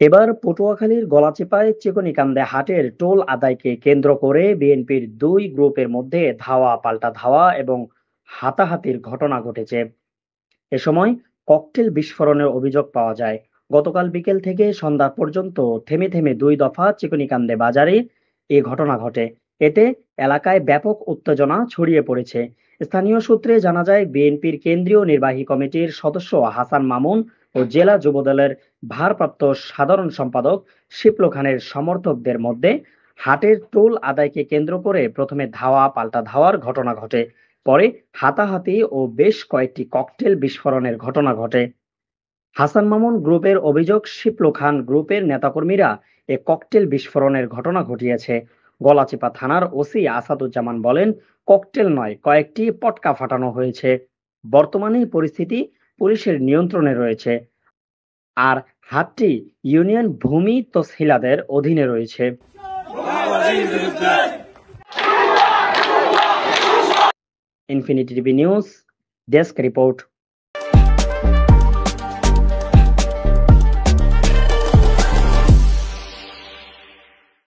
এবার পটুয়াখালীর গলাচিপায় চিকনিকান্দে হাটের টোল আদায়কে কেন্দ্র করে বিএনপির দুই গ্রুপের মধ্যে ধাওয়া পাল্টা ধাওয়া এবং হাতাহাতির ঘটনা ঘটেছে। এ সময় ককটেল বিস্ফোরণের অভিযোগ পাওয়া যায়। গতকাল বিকেল থেকে সন্ধ্যা পর্যন্ত থেমে থেমে দুই দফা চিকনিকান্দে বাজারে এ ঘটনা ঘটে। এতে এলাকায় ব্যাপক উত্তেজনা ছড়িয়ে পড়েছে। স্থানীয় সূত্রে জানা যায়, বিএনপির কেন্দ্রীয় নির্বাহী কমিটির সদস্য হাসান মামুন ও জেলা যুবদলের ভারপ্রাপ্ত সাধারণ সম্পাদক শিপলু খানের সমর্থকদের মধ্যে হাটের টোল আদায়কে কেন্দ্র করে প্রথমে ধাওয়া পাল্টা ধাওয়ার ঘটনা ঘটে। পরে হাতাহাতি ও বেশ কয়েকটি ককটেল বিস্ফোরণের ঘটনা ঘটে। হাসান মামুন গ্রুপের অভিযোগ, শিপলু খান গ্রুপের নেতাকর্মীরা এ ককটেল বিস্ফোরণের ঘটনা ঘটিয়েছে। গলাচিপা থানার ওসি আসাদুজ্জামান বলেন, ককটেল নয়, কয়েকটি পটকা ফাটানো হয়েছে। বর্তমানে পরিস্থিতি পুলিশের নিয়ন্ত্রণে রয়েছে। আর হাটটি ইউনিয়ন ভূমি তসহিলাদের অধীনে রয়েছে। Infinity TV news desk report.